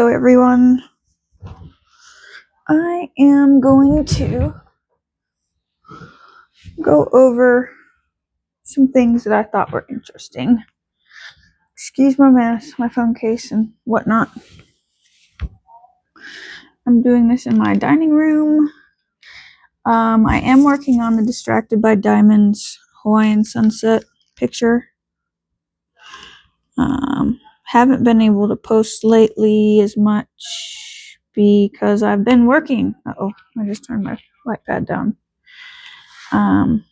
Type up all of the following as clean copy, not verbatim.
Hello everyone. I am going to go over some things that I thought were interesting. Excuse my mess, my phone case and whatnot. I'm doing this in my dining room. I am working on the Distracted by Diamonds Hawaiian sunset picture. Haven't been able to post lately as much because I've been working. Uh-oh, I just turned my light pad down. The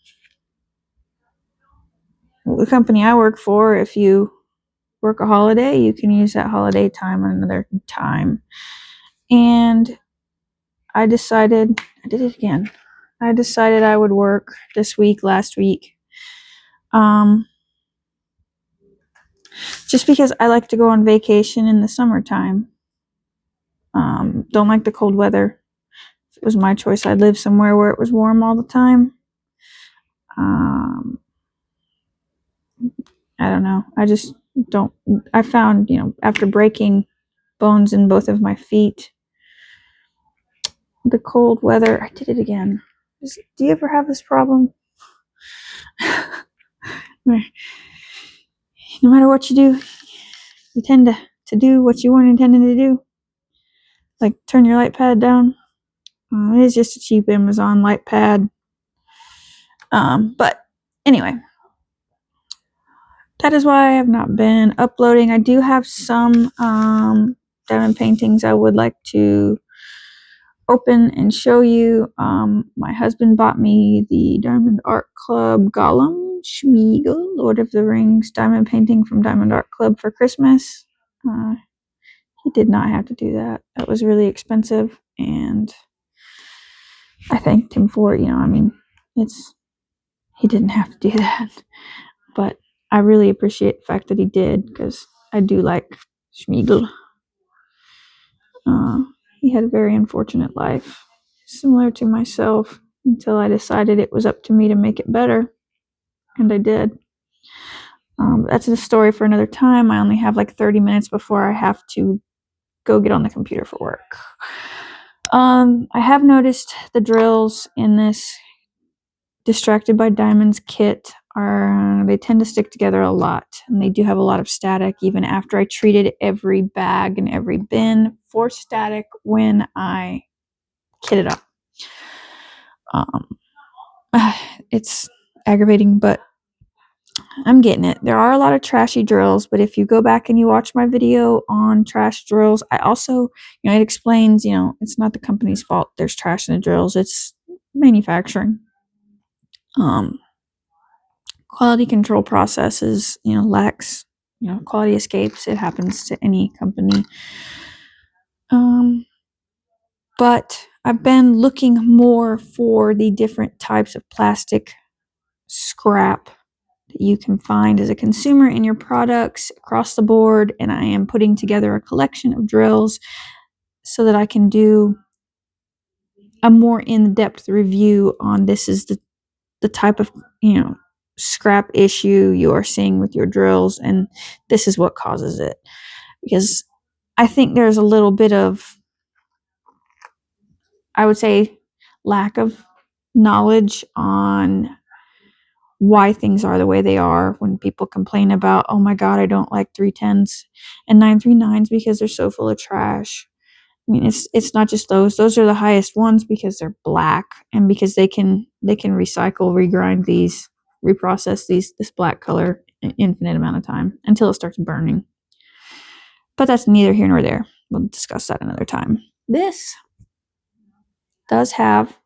company I work for, if you work a holiday, you can use that holiday time on another time. And I did it again. I decided I would work last week. Just because I like to go on vacation in the summertime. Don't like the cold weather. If it was my choice, I'd live somewhere where it was warm all the time. I don't know. I found, after breaking bones in both of my feet, the cold weather, I did it again. Do you ever have this problem? Where no matter what you do, you tend to do what you weren't intending to do. Like turn your light pad down. It is just a cheap Amazon light pad. But anyway, that is why I have not been uploading. I do have some diamond paintings I would like to open and show you. My husband bought me the Diamond Art Club Gollum Schmeagol, Lord of the Rings diamond painting from Diamond Art Club for Christmas. He did not have to do that. That was really expensive, and I thanked him for it. He didn't have to do that, but I really appreciate the fact that he did, because I do like Schmeagol. He had a very unfortunate life, similar to myself, until I decided it was up to me to make it better, and I did. That's a story for another time. I only have like 30 minutes before I have to go get on the computer for work. I have noticed the drills in this Distracted by Diamonds kit they tend to stick together a lot, and they do have a lot of static even after I treated every bag and every bin for static when I kit it up. It's aggravating, but I'm getting it. There are a lot of trashy drills, but if you go back and you watch my video on trash drills, I also, it explains, it's not the company's fault there's trash in the drills, it's manufacturing. Quality control processes, lacks, quality escapes. It happens to any company. But I've been looking more for the different types of plastic scrap that you can find as a consumer in your products across the board, and I am putting together a collection of drills so that I can do a more in-depth review on this is the type of scrap issue you are seeing with your drills, and this is what causes it. Because I think there's a little bit of, I would say, lack of knowledge on why things are the way they are. When people complain about, oh my god, I don't like 310s and 939s because they're so full of trash. I mean, it's not just those are the highest ones because they're black, and because they can recycle, regrind these, reprocess this black color an infinite amount of time until it starts burning. But that's neither here nor there. We'll discuss that another time. This does have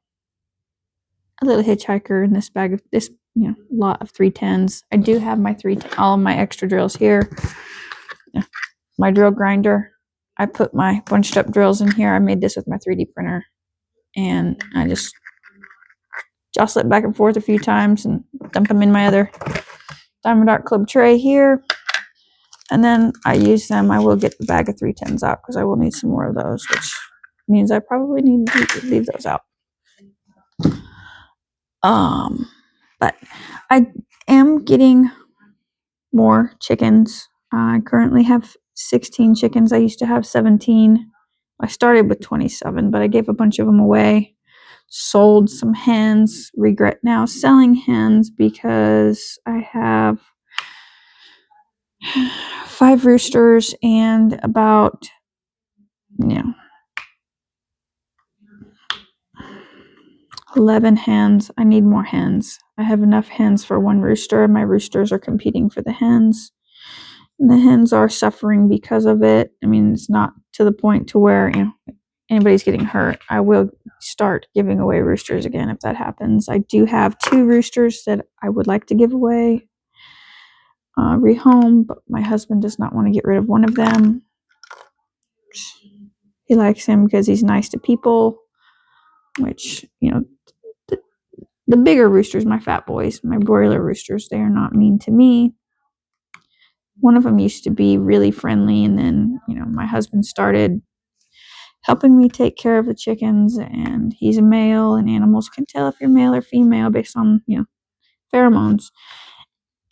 a little hitchhiker in this bag of this lot of 310s. I do have all of my extra drills here. My drill grinder. I put my bunched up drills in here. I made this with my 3D printer, and I just jostle it back and forth a few times and dump them in my other Diamond Art Club tray here, and then I use them. I will get the bag of 310s out because I will need some more of those, which means I probably need to leave those out. But I am getting more chickens. I currently have 16 chickens. I used to have 17. I started with 27, but I gave a bunch of them away. Sold some hens. Regret now selling hens because I have 5 roosters and about, 11 hens. I need more hens. I have enough hens for 1 rooster, and my roosters are competing for the hens. And the hens are suffering because of it. I mean, it's not to the point to where, anybody's getting hurt. I will start giving away roosters again if that happens. I do have 2 roosters that I would like to give away, rehome, but my husband does not want to get rid of one of them. He likes him because he's nice to people, which, the bigger roosters, my fat boys, my broiler roosters, they are not mean to me. One of them used to be really friendly, and then, my husband started helping me take care of the chickens, and he's a male, and animals can tell if you're male or female based on, pheromones.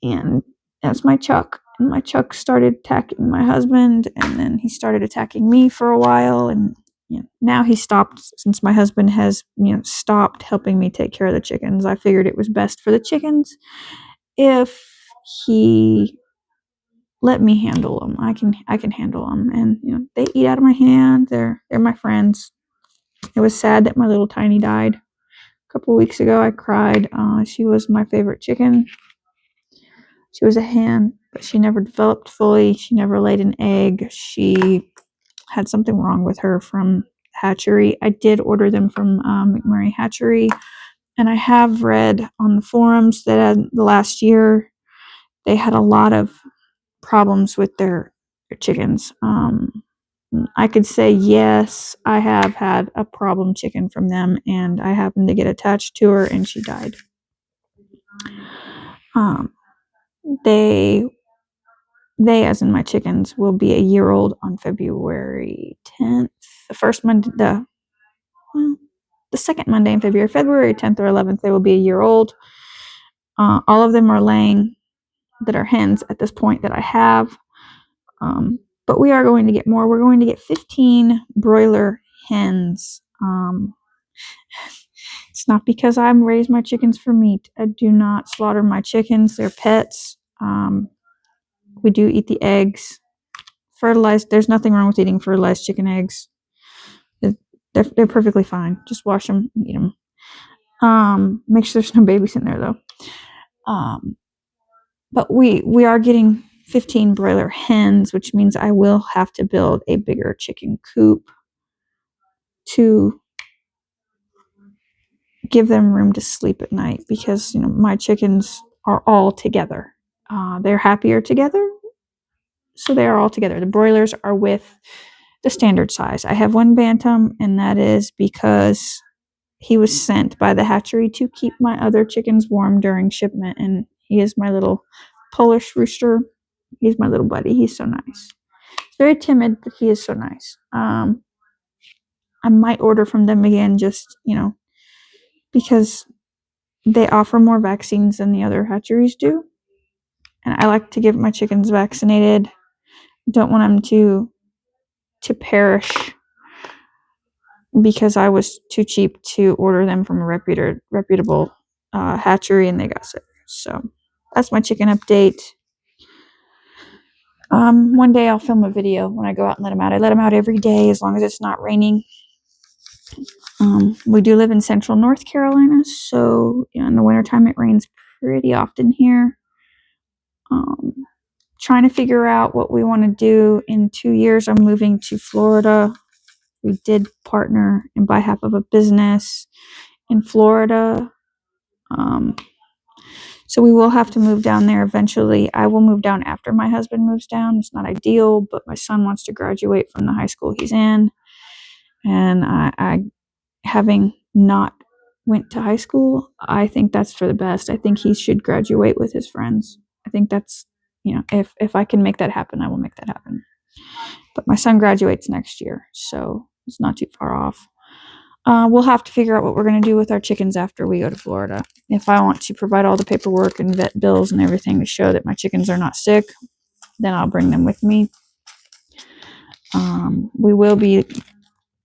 And that's my Chuck. And my Chuck started attacking my husband, and then he started attacking me for a while, and now he stopped. Since my husband has, stopped helping me take care of the chickens, I figured it was best for the chickens if he let me handle them. I can handle them, and they eat out of my hand. They're my friends. It was sad that my little Tiny died a couple weeks ago. I cried. She was my favorite chicken. She was a hen, but she never developed fully. She never laid an egg. She had something wrong with her from hatchery. I did order them from McMurray Hatchery, and I have read on the forums that the last year they had a lot of problems with their chickens. I could say yes, I have had a problem chicken from them, and I happened to get attached to her, and she died. They, as in my chickens, will be a year old on February 10th. The first Monday, the second Monday in February, February 10th or 11th, they will be a year old. All of them are laying, that are hens at this point that I have. But we are going to get more. We're going to get 15 broiler hens. It's not because I raise my chickens for meat. I do not slaughter my chickens. They're pets. We do eat the eggs. Fertilized. There's nothing wrong with eating fertilized chicken eggs. They're perfectly fine. Just wash them, eat them. Make sure there's no babies in there though. But we are getting 15 broiler hens, which means I will have to build a bigger chicken coop to give them room to sleep at night, because my chickens are all together. They're happier together, so they are all together. The broilers are with the standard size. I have 1 bantam, and that is because he was sent by the hatchery to keep my other chickens warm during shipment, and he is my little Polish rooster. He's my little buddy. He's so nice. He's very timid, but he is so nice. I might order from them again, just because they offer more vaccines than the other hatcheries do, and I like to give my chickens vaccinated. Don't want them to perish because I was too cheap to order them from a reputable hatchery, and they got sick. So that's my chicken update. One day I'll film a video when I go out and let them out. I let them out every day as long as it's not raining. We do live in central North Carolina, so in the wintertime it rains pretty often here. Trying to figure out what we want to do. In 2 years, I'm moving to Florida. We did partner in behalf of a business in Florida. So we will have to move down there eventually. I will move down after my husband moves down. It's not ideal, but my son wants to graduate from the high school he's in. And I having not went to high school, I think that's for the best. I think he should graduate with his friends. I think that's, if I can make that happen, I will make that happen. But my son graduates next year, so it's not too far off. We'll have to figure out what we're going to do with our chickens after we go to Florida. If I want to provide all the paperwork and vet bills and everything to show that my chickens are not sick, then I'll bring them with me. We will be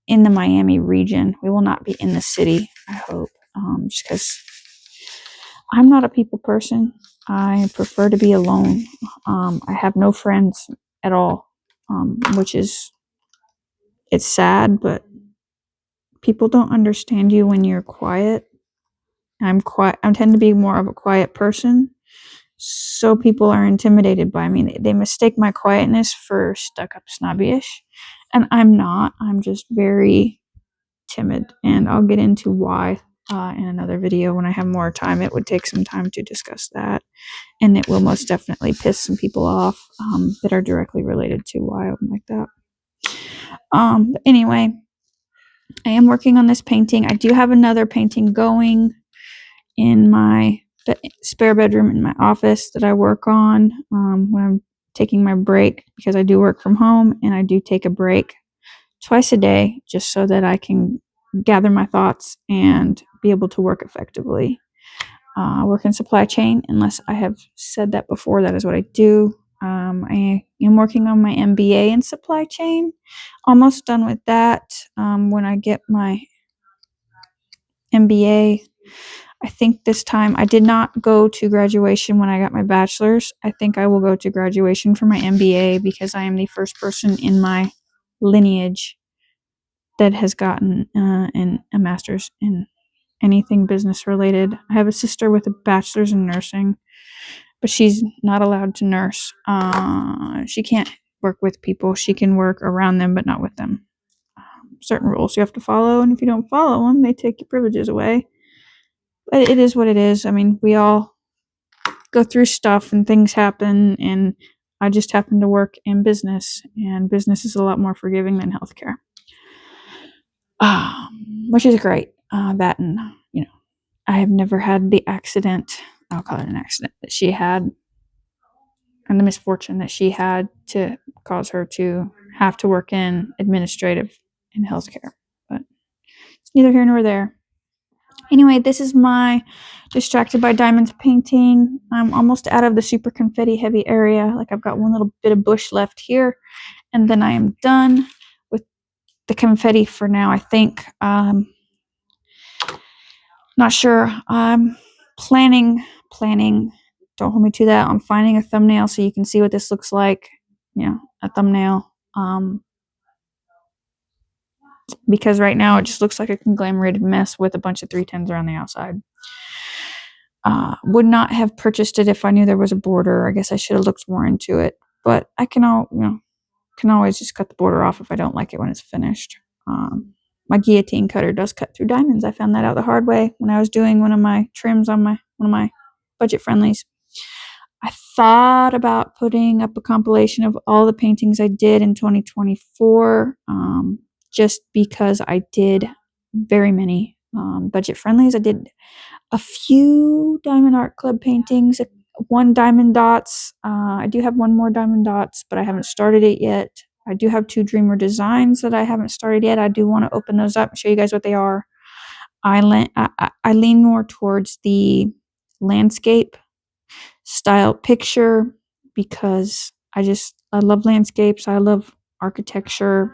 in the Miami region. We will not be in the city, I hope, just because I'm not a people person. I prefer to be alone. I have no friends at all, which is, it's sad, but people don't understand you when you're quiet. I'm quiet. I tend to be more of a quiet person, so people are intimidated by me. They mistake my quietness for stuck up snobbyish, and I'm not. I'm just very timid, and I'll get into why in another video when I have more time. It would take some time to discuss that, and it will most definitely piss some people off that are directly related to why I'm like that. But anyway, I am working on this painting. I do have another painting going in my spare bedroom in my office that I work on when I'm taking my break, because I do work from home and I do take a break twice a day just so that I can gather my thoughts and be able to work effectively. I work in supply chain, unless I have said that before. That is what I do. I am working on my MBA in supply chain. Almost done with that. When I get my MBA, I think this time I did not go to graduation when I got my bachelor's. I think I will go to graduation for my MBA because I am the first person in my lineage that has gotten a master's in anything business related. I have a sister with a bachelor's in nursing, but she's not allowed to nurse. She can't work with people. She can work around them, but not with them. Certain rules you have to follow, and if you don't follow them, they take your privileges away. But it is what it is. I mean, we all go through stuff and things happen, and I just happen to work in business, and business is a lot more forgiving than healthcare, which is great. That, and I have never had the accident. I'll call it an accident that she had, and the misfortune that she had to cause her to have to work in administrative in healthcare. But it's neither here nor there. Anyway, this is my Distracted by Diamonds painting. I'm almost out of the super confetti heavy area. Like, I've got one little bit of bush left here, and then I am done with the confetti for now, I think. Not sure. I'm planning. Don't hold me to that. I'm finding a thumbnail so you can see what this looks like. A thumbnail. Because right now it just looks like a conglomerated mess with a bunch of 310s around the outside. Would not have purchased it if I knew there was a border. I guess I should have looked more into it. But I can always just cut the border off if I don't like it when it's finished. My guillotine cutter does cut through diamonds. I found that out the hard way when I was doing one of my trims on one of my budget friendlies. I thought about putting up a compilation of all the paintings I did in 2024, just because I did very many budget friendlies. I did a few Diamond Art Club paintings, one Diamond Dots. I do have one more Diamond Dots, but I haven't started it yet. I do have 2 Dreamer Designs that I haven't started yet. I do want to open those up and show you guys what they are. I lean more towards the landscape style picture because I love landscapes. I love architecture.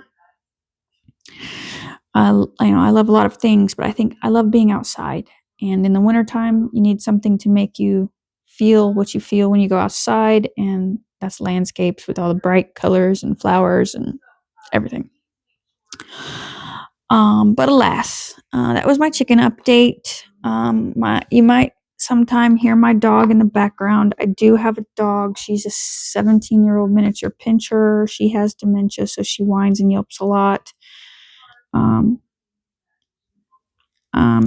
I love a lot of things, but I think I love being outside. And in the wintertime, you need something to make you feel what you feel when you go outside, and that's landscapes with all the bright colors and flowers and everything. But alas, that was my chicken update. You might sometime hear my dog in the background. I do have a dog. She's a 17-year-old miniature pinscher. She has dementia, so she whines and yelps a lot.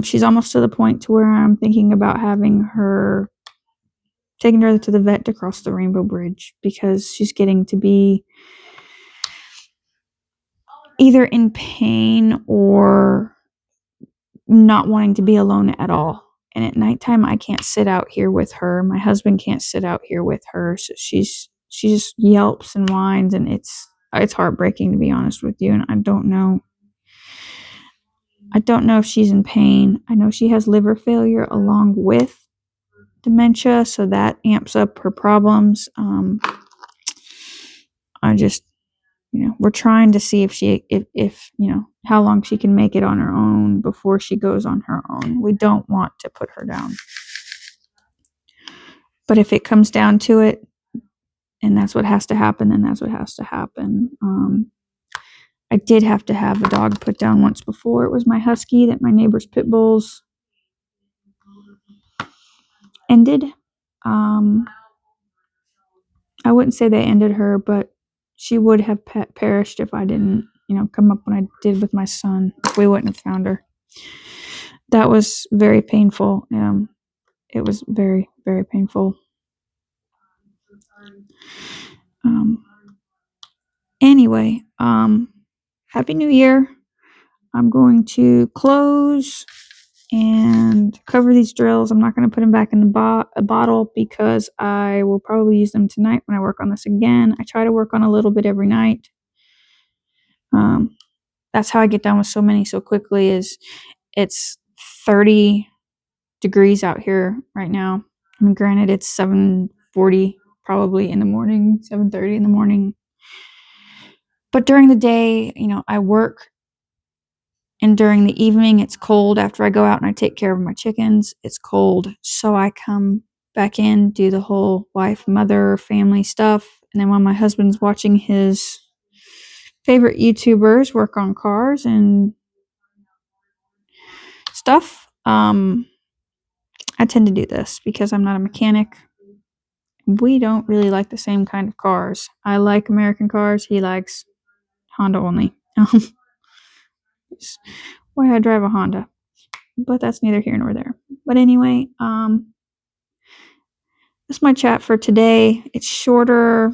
She's almost to the point to where I'm thinking about taking her to the vet to cross the Rainbow Bridge, because she's getting to be either in pain or not wanting to be alone at all. And at nighttime, I can't sit out here with her. My husband can't sit out here with her. So she just yelps and whines, and it's heartbreaking, to be honest with you. And I don't know if she's in pain. I know she has liver failure along with dementia, so that amps up her problems. we're trying to see if how long she can make it on her own before she goes on her own. We don't want to put her down. But if it comes down to it, and that's what has to happen, then that's what has to happen. I did have to have a dog put down once before. It was my husky that my neighbor's pit bulls ended. I wouldn't say they ended her, but she would have perished if I didn't, come up when I did with my son. We wouldn't have found her. That was very painful. It was very, very painful. Anyway, Happy New Year. I'm going to close and cover these drills. I'm not going to put them back in the bottle because I will probably use them tonight when I work on this again. I try to work on a little bit every night. That's how I get done with so many so quickly. Is it's 30 degrees out here right now. I mean, granted, it's 7:40 probably in the morning, 7:30 in the morning. But during the day, I work. And during the evening, it's cold after I go out and I take care of my chickens. It's cold. So I come back in, do the whole wife, mother, family stuff. And then when my husband's watching his favorite YouTubers work on cars and stuff, I tend to do this because I'm not a mechanic. We don't really like the same kind of cars. I like American cars. He likes Honda only. Why I drive a Honda. But that's neither here nor there. But anyway, that's my chat for today. It's shorter.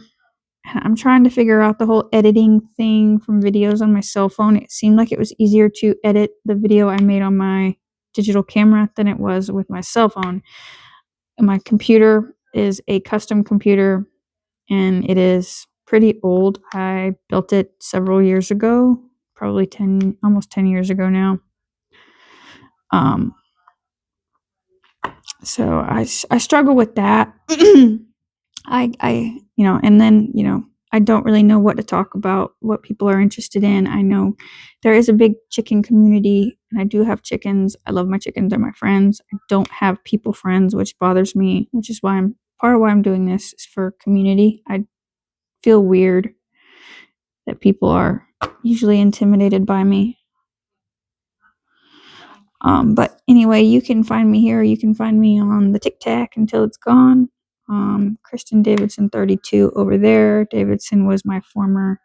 I'm trying to figure out the whole editing thing from videos on my cell phone. It seemed like it was easier to edit the video I made on my digital camera than it was with my cell phone. And my computer is a custom computer and it is pretty old. I built it several years ago, probably almost 10 years ago now. So I struggle with that. And then, I don't really know what to talk about, what people are interested in. I know there is a big chicken community and I do have chickens. I love my chickens. They're my friends. I don't have people friends, which bothers me, which is part of why I'm doing this is for community. I feel weird that people are usually intimidated by me. But anyway, you can find me here. You can find me on the Tic Tac until it's gone. Kristen Davidson 32 over there. Davidson was my former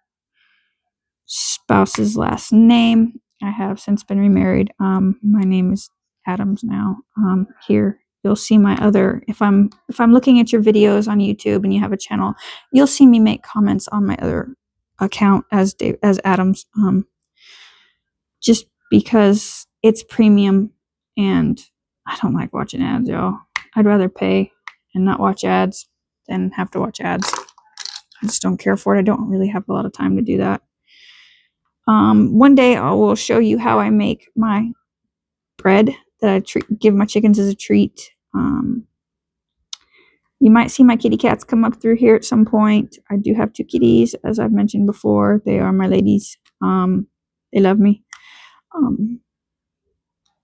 spouse's last name. I have since been remarried. My name is Adams now. Here you'll see my other. If I'm looking at your videos on YouTube and you have a channel, you'll see me make comments on my other account as Adams. Just because it's premium and I don't like watching ads, y'all. I'd rather pay and not watch ads than have to watch ads. I just don't care for it. I don't really have a lot of time to do that. One day I will show you how I make my bread that I give my chickens as a treat. You might see my kitty cats come up through here at some point. I do have 2 kitties, as I've mentioned before. They are my ladies. They love me.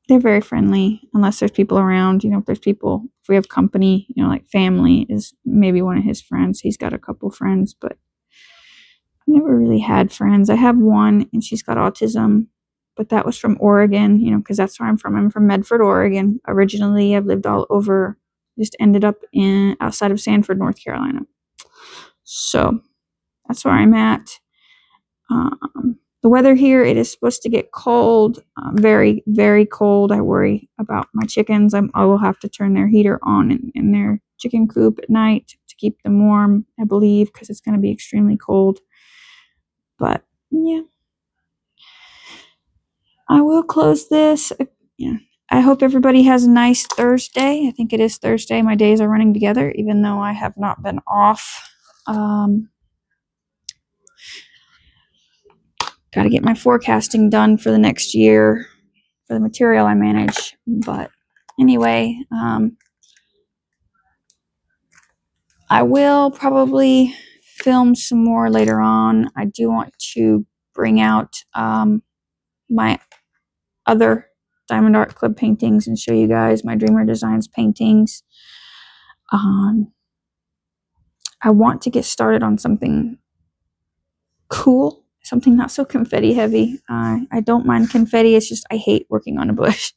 They're very friendly unless there's people around. If we have company, like family is maybe one of his friends. He's got a couple friends, but I've never really had friends. I have one and she's got autism, but that was from Oregon, because that's where I'm from. I'm from Medford, Oregon. Originally, I've lived all over, just ended up outside of Sanford, North Carolina. So that's where I'm at. The weather here, it is supposed to get cold, very, very cold. I worry about my chickens. I will have to turn their heater on in their chicken coop at night to keep them warm, I believe, because it's going to be extremely cold. But, yeah. I will close this. I hope everybody has a nice Thursday. I think it is Thursday. My days are running together, even though I have not been off. Got to get my forecasting done for the next year for the material I manage. But anyway, I will probably film some more later on. I do want to bring out my other Diamond Art Club paintings and show you guys my Dreamer Designs paintings. I want to get started on something cool, something not so confetti heavy. I don't mind confetti. It's just I hate working on a bush.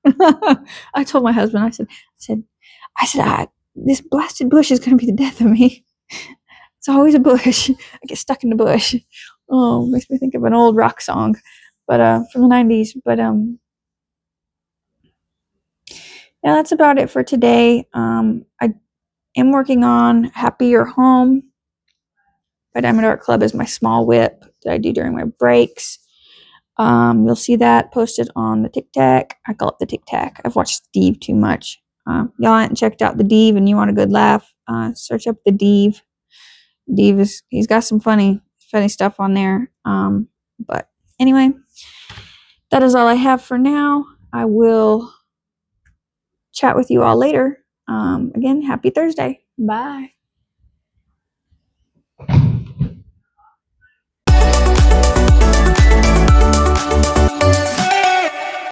I told my husband, I said, this blasted bush is going to be the death of me. It's always a bush. I get stuck in the bush. Oh, makes me think of an old rock song, but from the 90s. But yeah, that's about it for today. I am working on Happier Home by Diamond Art Club as my small WIP that I do during my breaks. You'll see that posted on the Tic Tac. I call it the Tic Tac. I've watched Steve too much. Y'all haven't checked out the Dave and you want a good laugh, search up the Dave. He's got some funny stuff on there. But anyway, that is all I have for now. I will chat with you all later. Again, happy Thursday. Bye.